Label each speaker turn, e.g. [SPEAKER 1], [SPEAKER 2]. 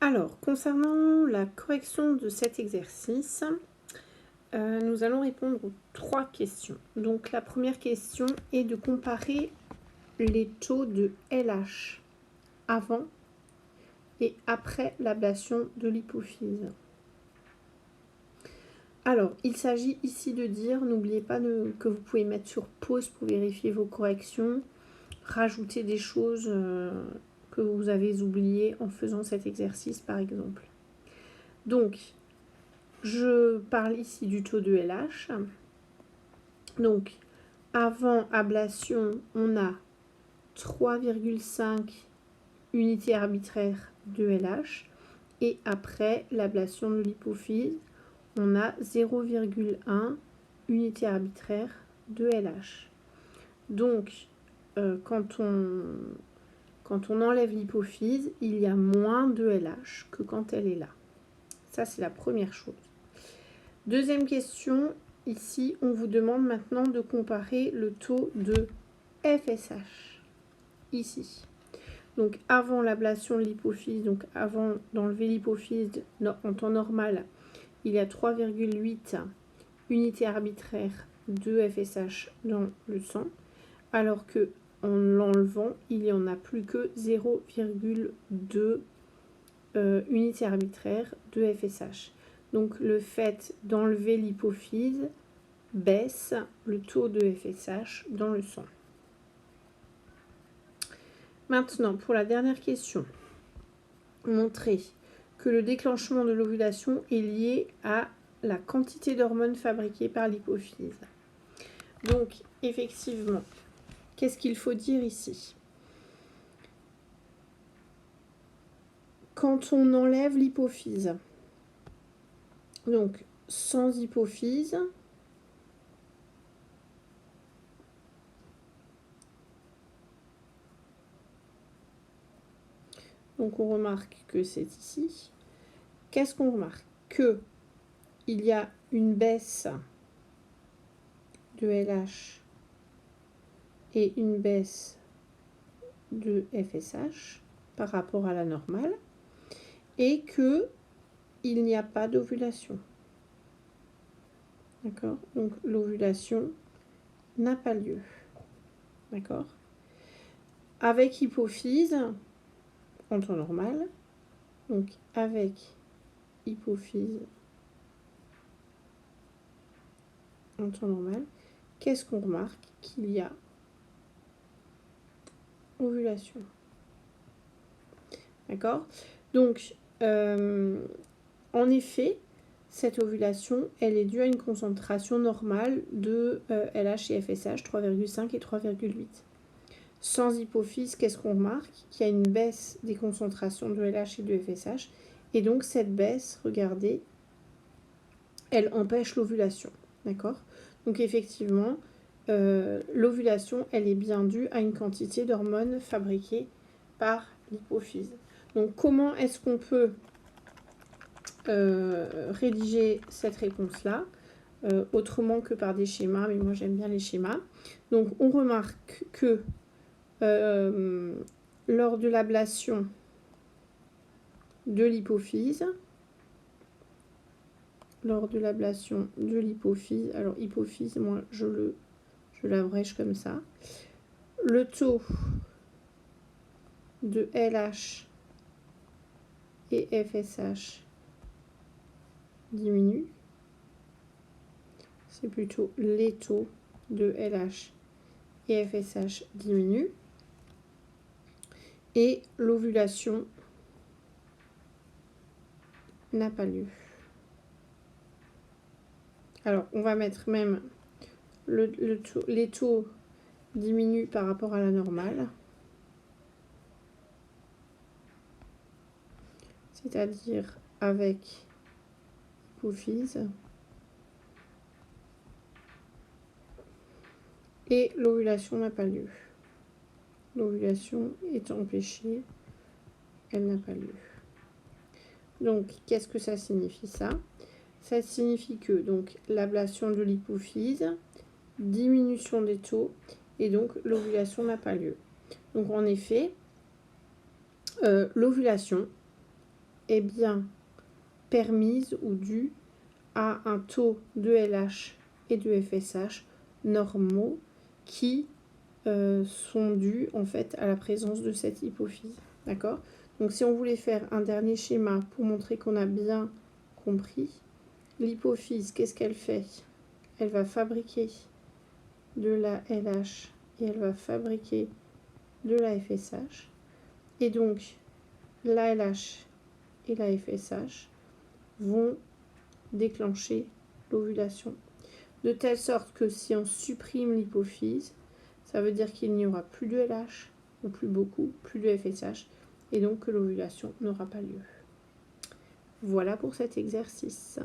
[SPEAKER 1] Alors, concernant la correction de cet exercice, nous allons répondre aux 3 questions. Donc, la première question est de comparer les taux de LH avant et après l'ablation de l'hypophyse. Alors, il s'agit ici de dire, n'oubliez pas que vous pouvez mettre sur pause pour vérifier vos corrections, rajouter des choses que vous avez oubliées en faisant cet exercice par exemple. Donc, je parle ici du taux de LH. Donc, avant ablation, on a 3,5 unités arbitraires de LH. Et après l'ablation de l'hypophyse, on a 0,1 unité arbitraire de LH. Donc, quand on enlève l'hypophyse, il y a moins de LH que quand elle est là. Ça, c'est la première chose. Deuxième question, ici, on vous demande maintenant de comparer le taux de FSH, ici. Donc, avant l'ablation de l'hypophyse, donc avant d'enlever l'hypophyse en temps normal, il y a 3,8 unités arbitraires de FSH dans le sang, alors que en l'enlevant, il n'y en a plus que 0,2 unités arbitraires de FSH. Donc le fait d'enlever l'hypophyse baisse le taux de FSH dans le sang. Maintenant, pour la dernière question, montrer que le déclenchement de l'ovulation est lié à la quantité d'hormones fabriquées par l'hypophyse. Donc, effectivement, qu'est-ce qu'il faut dire ici? Quand on enlève l'hypophyse, donc sans hypophyse, donc on remarque que c'est ici. Qu'est-ce qu'on remarque? Que il y a une baisse de LH et une baisse de FSH par rapport à la normale et que il n'y a pas d'ovulation. D'accord? Donc l'ovulation n'a pas lieu. D'accord? Avec hypophyse, en temps normal, donc avec hypophyse en temps normal, qu'est-ce qu'on remarque? Qu'il y a ovulation. D'accord? Donc, en effet, cette ovulation, elle est due à une concentration normale de LH et FSH, 3,5 et 3,8. Sans hypophyse, qu'est-ce qu'on remarque? Qu'il y a une baisse des concentrations de LH et de FSH. Et donc, cette baisse, regardez, elle empêche l'ovulation. D'accord? Donc, effectivement, l'ovulation, elle est bien due à une quantité d'hormones fabriquées par l'hypophyse. Donc, comment est-ce qu'on peut rédiger cette réponse-là autrement que par des schémas, mais moi j'aime bien les schémas. Donc, on remarque que lors de l'ablation de l'hypophyse, alors hypophyse, moi je l'abrège comme ça, le taux de LH et FSH diminue. C'est plutôt les taux de LH et FSH diminuent. Et l'ovulation n'a pas lieu. Alors, on va mettre même les taux diminuent par rapport à la normale. C'est-à-dire avec hypophyse. Et l'ovulation n'a pas lieu. L'ovulation est empêchée, elle n'a pas lieu. Donc, qu'est-ce que ça signifie ça? Ça signifie que donc l'ablation de l'hypophyse, diminution des taux, et donc l'ovulation n'a pas lieu. Donc, en effet, l'ovulation, est bien permise ou due à un taux de LH et de FSH normaux qui sont dus en fait à la présence de cette hypophyse. D'accord? Donc si on voulait faire un dernier schéma pour montrer qu'on a bien compris, l'hypophyse, qu'est-ce qu'elle fait? Elle va fabriquer de la LH et elle va fabriquer de la FSH. Et donc, la LH et la FSH vont déclencher l'ovulation. De telle sorte que si on supprime l'hypophyse, ça veut dire qu'il n'y aura plus de LH, ou plus beaucoup, plus de FSH, et donc que l'ovulation n'aura pas lieu. Voilà pour cet exercice.